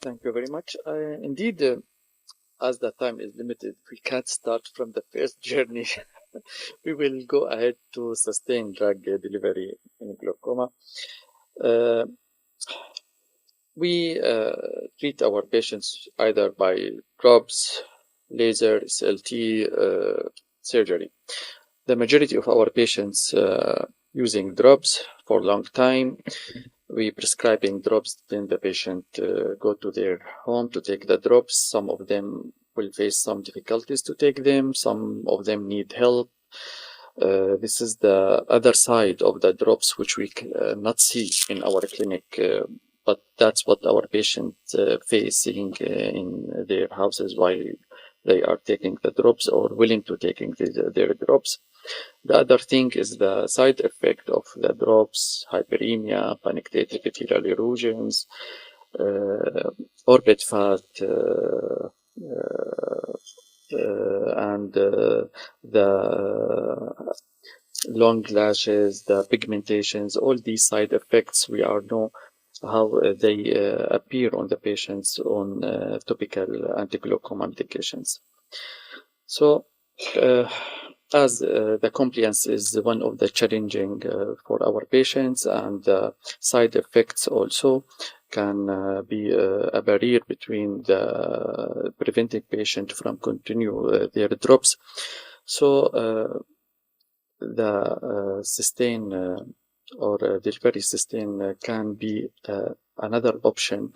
Thank you very much. Indeed, as the time is limited, we can't start from the first journey. We will go ahead to sustain drug delivery in glaucoma. Uh, we treat our patients either by drops, laser, SLT, surgery. The majority of our patients using drops for a long time. We prescribing drops, then the patient go to their home to take the drops. Some of them will face some difficulties to take them. Some of them need help. This is the other side of the drops, which we not see in our clinic, but that's what our patients facing in their houses while they are taking the drops or willing to taking their drops. The other thing is the side effect of the drops, hyperemia, panic-tated epithelial erosions, orbit fat, and the long lashes, the pigmentations, all these side effects, we are know how they appear on the patients on topical anti-glaucoma medications. So, as the compliance is one of the challenging for our patients, and side effects also can be a barrier between the preventing patient from continue their drops. So the sustain or delivery sustain can be another option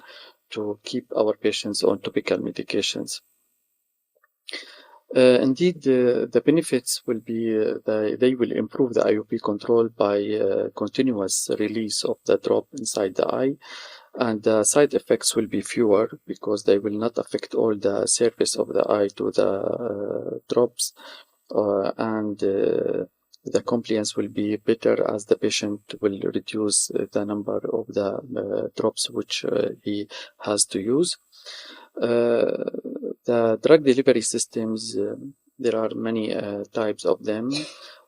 to keep our patients on topical medications. Indeed, the benefits will be they will improve the IOP control by continuous release of the drop inside the eye, and the side effects will be fewer because they will not affect all the surface of the eye to the drops, and the compliance will be better as the patient will reduce the number of the drops which he has to use. The drug delivery systems, there are many types of them.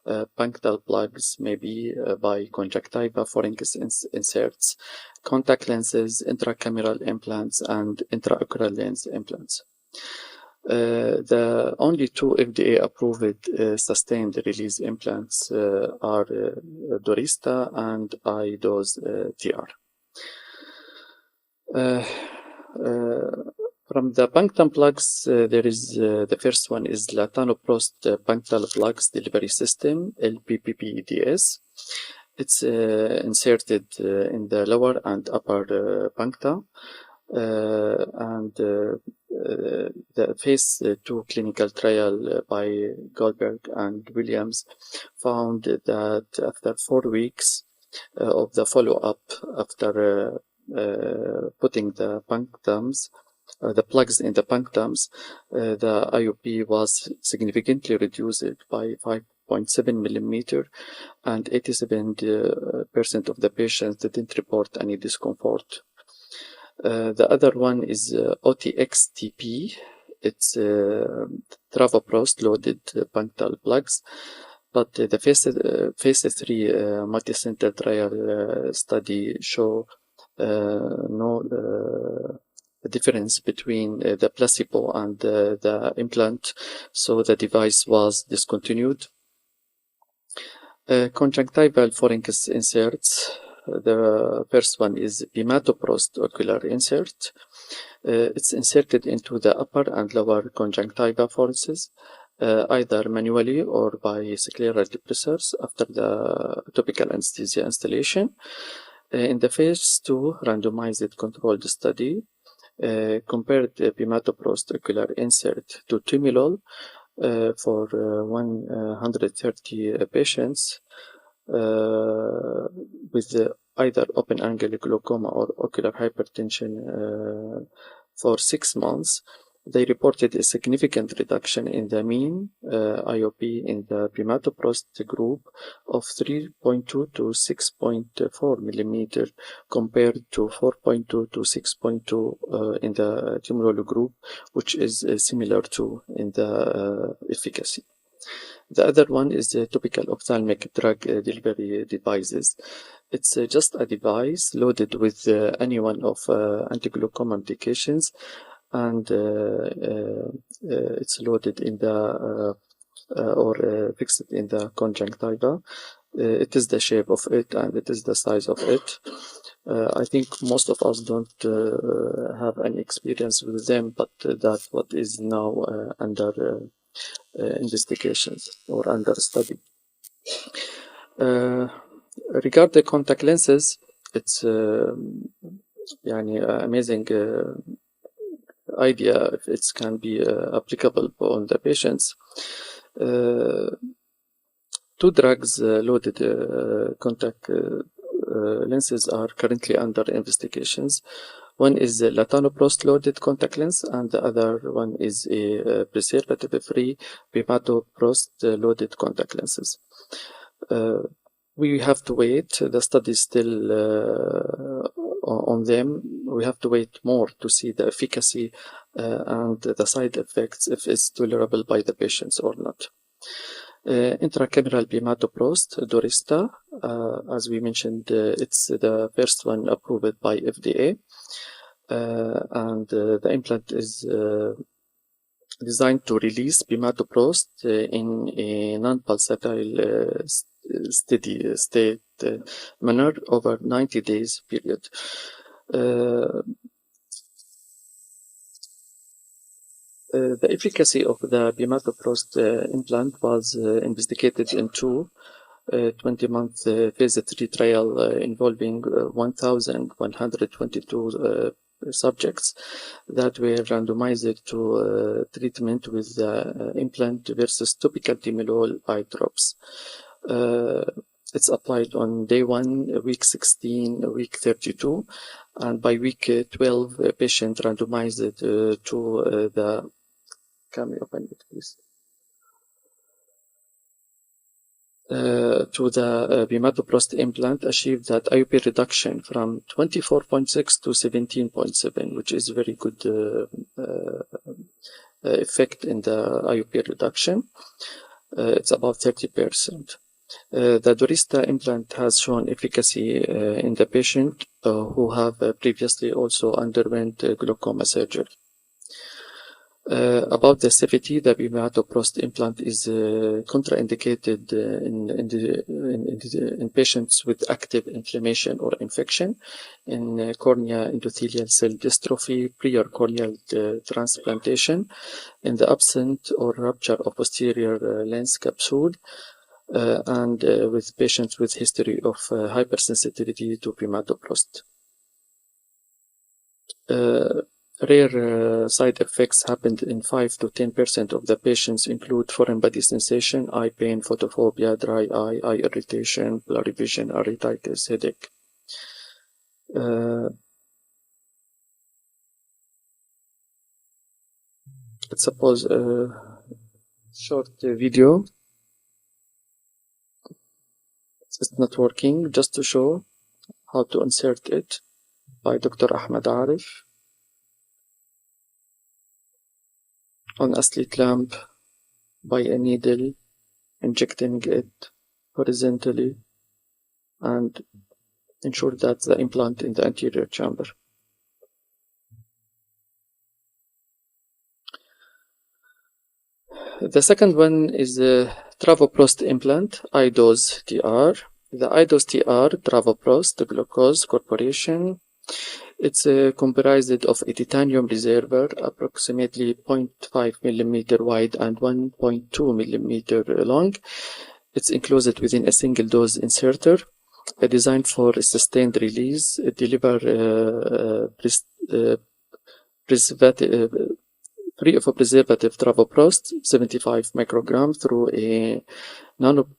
Punctal plugs, maybe by conjunctiva pharynx inserts, contact lenses, intracameral implants, and intraocular lens implants. The only two FDA approved sustained release implants are Dorista and iDose TR. From the punctal plugs, there is the first one is Latanoprost punctal plugs delivery system, LPPPDS. It's inserted in the lower and upper puncta, and the phase 2 clinical trial by Goldberg and Williams found that after 4 weeks of the follow-up after putting the punctums, the plugs in the punctums, the IOP was significantly reduced by 5.7 millimeter, and 87% of the patients didn't report any discomfort. The other one is OTX-TP. It's travoprost loaded punctal plugs, but the phase 3 multicenter trial study show no difference between the placebo and the implant, so the device was discontinued. Conjunctival pharynx inserts. The first one is hematoprost ocular insert. It's inserted into the upper and lower conjunctiva pharynxes, either manually or by scleral depressors after the topical anesthesia installation. In the phase 2 randomized controlled study, compared the hematoprost ocular insert to timolol for 130 patients with either open angle glaucoma or ocular hypertension for 6 months. They reported a significant reduction in the mean IOP in the hematoprost group of 3.2 to 6.4 millimeter compared to 4.2 to 6.2 in the timolol group, which is similar to in the efficacy. The other one is the topical ophthalmic drug delivery devices. It's just a device loaded with any one of anti-glaucoma medications, and it's loaded in the or fixed in the conjunctiva. It is the shape of it and it is the size of it. I think most of us don't have any experience with them, but that's what is now under investigations or under study. Regarding contact lenses, it's amazing idea if it can be applicable on the patients. Two drugs loaded contact lenses are currently under investigations. One is a latanoprost loaded contact lens, and the other one is a preservative-free bimatoprost loaded contact lenses. We have to wait. The study is still on them. We have to wait more to see the efficacy and the side effects, if it's tolerable by the patients or not. Intracameral bimatoprost, Durista, as we mentioned, it's the first one approved by FDA, and the implant is designed to release bimatoprost in a non-pulsatile steady state manner over 90 days period. The efficacy of the bimatoprost implant was investigated in two 20-month phase 3 trial involving 1,122 subjects that were randomized to treatment with the implant versus topical timolol eye drops. It's applied on day 1, week 16, week 32, and by week 12, a patient randomized to the... Can we open it, please? To the bimatoprost implant achieved that IOP reduction from 24.6 to 17.7, which is very good effect in the IOP reduction. It's about 30%. The Durista implant has shown efficacy in the patient who have previously also underwent glaucoma surgery. About the safety, the bimatoprost implant is contraindicated in patients with active inflammation or infection, in cornea endothelial cell dystrophy, prior corneal transplantation, in the absence or rupture of posterior lens capsule, and with patients with history of hypersensitivity to bimatoprost. Rare side effects happened in 5 to 10% of the patients include foreign body sensation, eye pain, photophobia, dry eye, eye irritation, blurry vision, iritis, headache. Let's suppose a short video. It's not working, just to show how to insert it by Dr. Ahmed Arif on a slit lamp by a needle, injecting it horizontally and ensure that the implant in the anterior chamber. The second one is the travoprost implant, iDose TR. The iDose TR, Travoprost Glucose Corporation. It's comprised of a titanium reservoir, approximately 0.5 millimeter wide and 1.2 millimeter long. It's enclosed within a single dose inserter, designed for a sustained release, deliver free of a preservative travoprost, 75 microgram through a nanoporous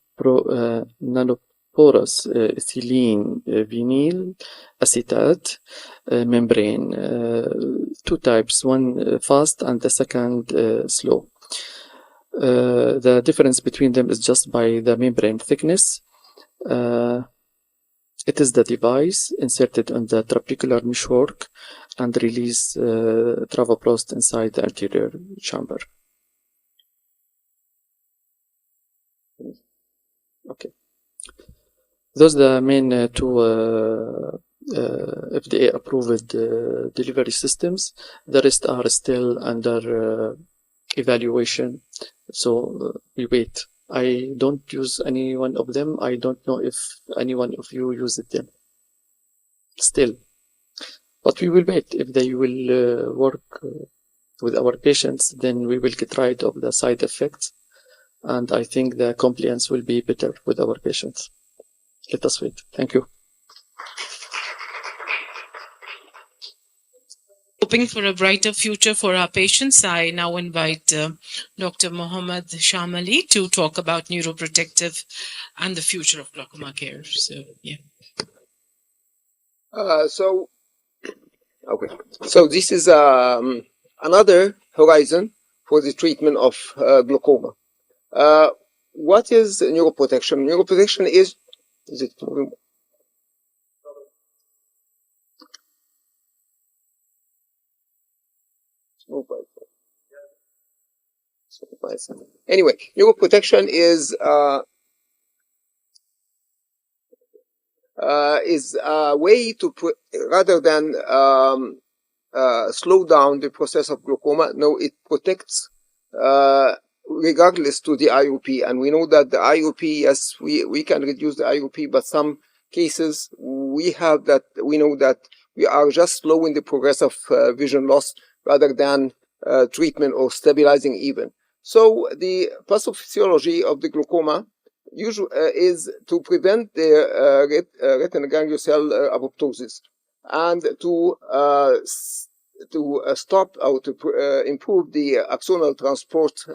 ethylene vinyl acetate membrane. Two types, one fast and the second slow. The difference between them is just by the membrane thickness. It is the device inserted on the trabecular meshwork and release travoprost inside the anterior chamber. Okay. Those are the main two FDA-approved delivery systems. The rest are still under evaluation, so we wait. I don't use any one of them. I don't know if any one of you used them still, but we will wait. If they will work with our patients, then we will get rid of the side effects, and I think the compliance will be better with our patients. Let us wait. Thank you. Hoping for a brighter future for our patients, I now invite Dr. Mohammed Shamali to talk about neuroprotective and the future of glaucoma care. So, yeah. So this is another horizon for the treatment of glaucoma. What is neuroprotection? Neuroprotection is it moving? Anyway, neuroprotection is a way to rather than slow down the process of glaucoma. No, it protects regardless to the IOP. And we know that the IOP, yes, we can reduce the IOP, but some cases we know that we are just slowing the progress of vision loss rather than treatment or stabilizing even. So the pathophysiology of the glaucoma usually is to prevent the retinal ganglion cell apoptosis and to stop or to improve the axonal transport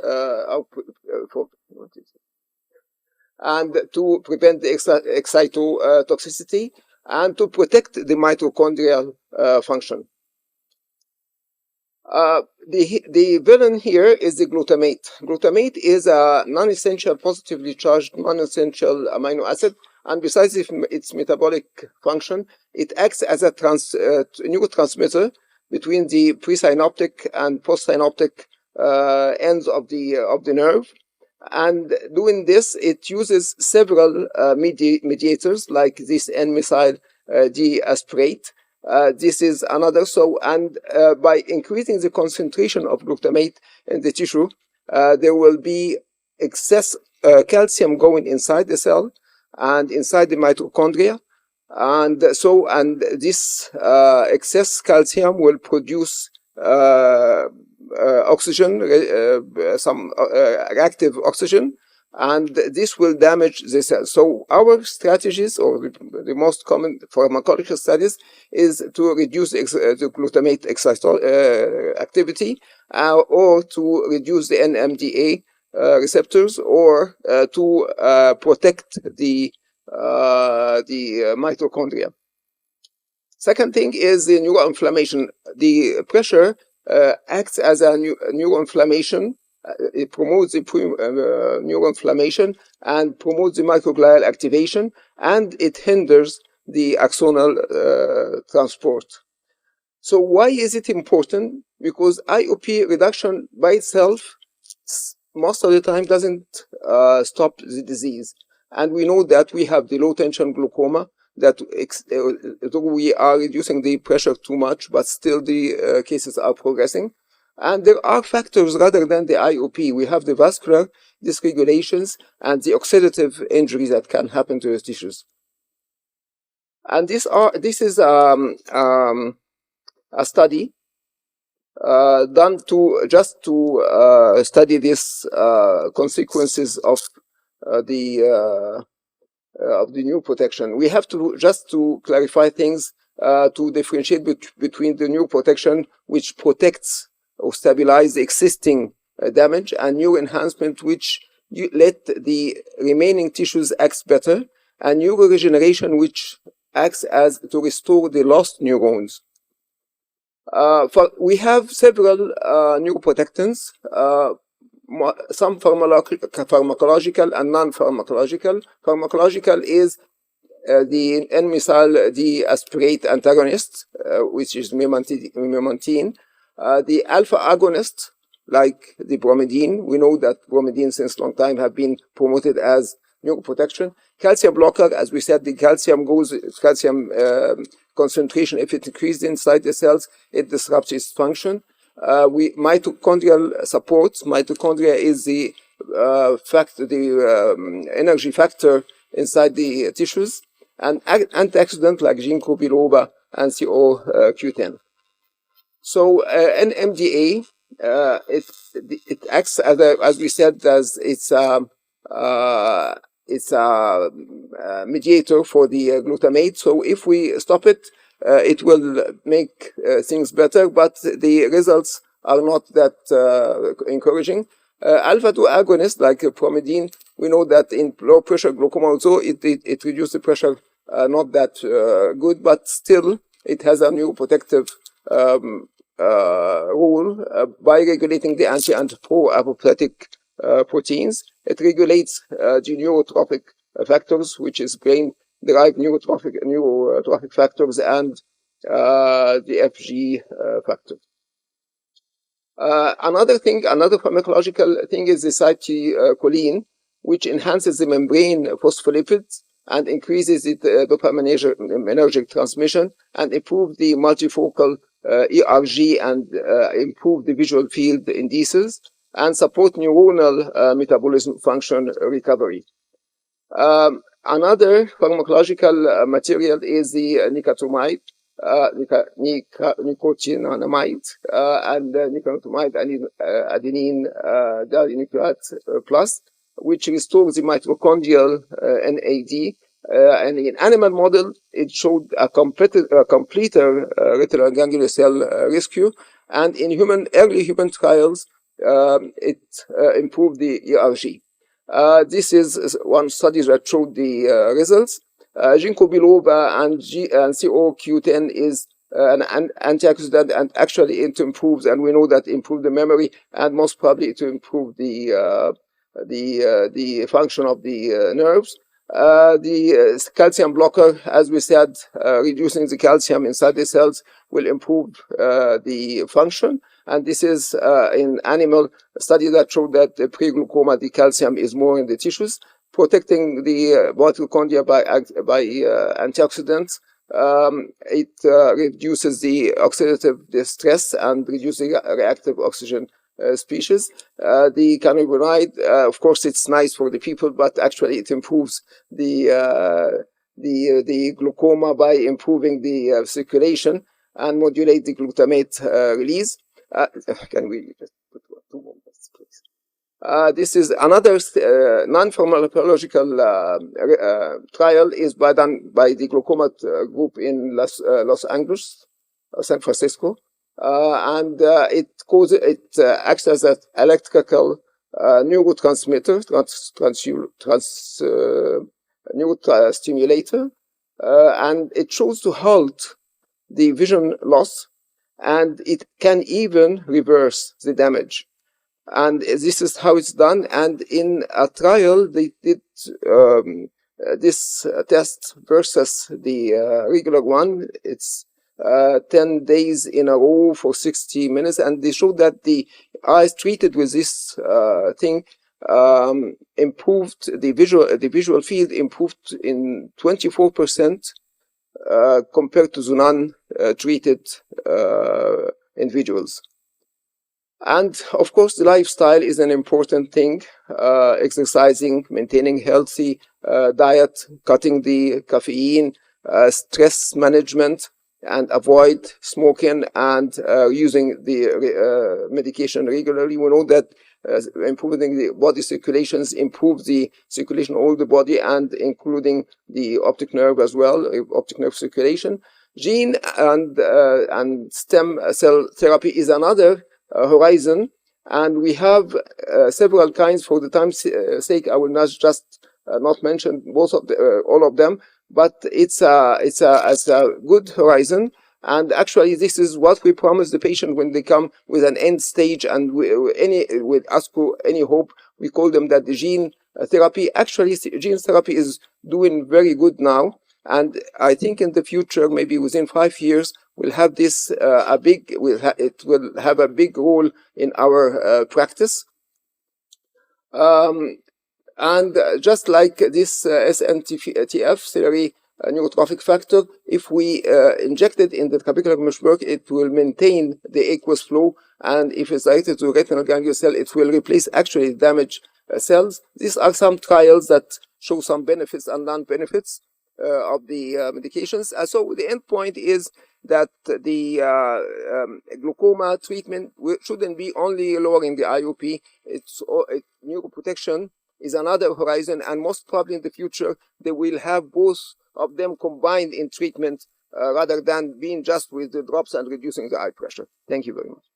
and to prevent the excitotoxicity and to protect the mitochondrial function. The villain here is the glutamate. Glutamate is a non-essential positively charged non-essential amino acid, and besides its metabolic function, it acts as a neurotransmitter between the presynaptic and postsynaptic ends of the nerve. And doing this, it uses several mediators like this N-methyl D-aspartate. This is another. And by increasing the concentration of glutamate in the tissue, there will be excess calcium going inside the cell and inside the mitochondria. And this excess calcium will produce oxygen, some active oxygen, and this will damage the cell. So our strategies, or the most common pharmacological studies, is to reduce the glutamate activity, or to reduce the NMDA receptors, or to protect the mitochondria. Second thing is the neuroinflammation. The pressure acts as a neuroinflammation. It promotes the neuroinflammation and promotes the microglial activation, and it hinders the axonal transport. So why is it important? Because IOP reduction by itself most of the time doesn't stop the disease. And we know that we have the low tension glaucoma, that we are reducing the pressure too much, but still the cases are progressing. And there are factors rather than the IOP. We have the vascular dysregulations and the oxidative injuries that can happen to the tissues. And this is a study done to study these consequences of the new protection. We have to just to clarify things to differentiate between the new protection, which protects or stabilize the existing damage, and new enhancement, which let the remaining tissues act better, and neuroregeneration, which acts as to restore the lost neurons. We have several neuroprotectants, some pharmacological and non-pharmacological. Pharmacological is the N-methyl D-aspartate antagonist, which is memantine. The alpha agonist, like the bromidine. We know that bromidine since long time have been promoted as neuroprotection. Calcium blocker, as we said, the calcium concentration, if it increases inside the cells, it disrupts its function. Mitochondrial support. Mitochondria is the energy factor inside the tissues, and antioxidant like ginkgo biloba and CoQ10. So NMDA, it acts as we said, as it's a mediator for the glutamate. So if we stop it, it will make things better, but the results are not that encouraging. Alpha-2 agonists like promethazine, we know that in low pressure glaucoma also it reduces the pressure, not that good, but still it has a neuroprotective role by regulating the anti and pro-apoptotic proteins. It regulates the neurotrophic factors, which is brain-derived neurotrophic factors, and the FG factor. Another pharmacological thing is the acetylcholine, which enhances the membrane phospholipids and increases the dopaminergic transmission and improves the multifocal ERG and improve the visual field indices and support neuronal metabolism function recovery. Another pharmacological material is the nicotinamide, nicotinamide and nicotinamide adenine dinucleotide plus, which restores the mitochondrial NAD. And in animal model, it showed a completer retinal ganglion cell rescue. And in early human trials, it improved the ERG. This is one study that showed the results. Ginkgo biloba and CoQ10 is an antioxidant, and actually it improves, and we know that improves the memory, and most probably it improves the function of the nerves. The calcium blocker, as we said, reducing the calcium inside the cells will improve the function. And this is in animal study that showed that pre-glaucoma, the calcium is more in the tissues, protecting the mitochondria by antioxidants. It reduces the oxidative distress and reduces reactive oxygen species. The cannabinoid, of course, it's nice for the people, but actually it improves the glaucoma by improving the circulation and modulate the glutamate release. Can we just put 2 more minutes, please? This is another non-pharmacological trial is done by the glaucoma group in Los Angeles, San Francisco. And it acts as an electrical neurotransmitter, neurostimulator, and it shows to halt the vision loss, and it can even reverse the damage. And this is how it's done. And in a trial, they did this test versus the regular one. It's 10 days in a row for 60 minutes, and they showed that the eyes treated with this thing improved the visual field improved in 24% compared to the non-treated individuals. And of course, the lifestyle is an important thing. Exercising, maintaining healthy diet, cutting the caffeine, stress management, and avoid smoking and using the medication regularly. We know that improving the body circulations improves the circulation all the body, and including the optic nerve as well, optic nerve circulation. Gene and stem cell therapy is another horizon, and we have several kinds. For the time's sake, I will not mention all of them, but it's a good horizon. And actually, this is what we promise the patient when they come with an end stage and with ASCO any hope. We call them that the gene therapy. Actually, gene therapy is doing very good now, and I think in the future, maybe within 5 years, we'll have this it will have a big role in our practice. And just like this SNTF theory neurotrophic factor, if we inject it in the trabecular meshwork, it will maintain the aqueous flow, and if it's directed to retinal ganglion cell, it will replace actually damaged cells. These are some trials that show some benefits and non-benefits of the medications. So the end point is that the glaucoma treatment shouldn't be only lowering the IOP. Neuroprotection is another horizon, and most probably in the future they will have both of them combined in treatment rather than being just with the drops and reducing the eye pressure. Thank you very much.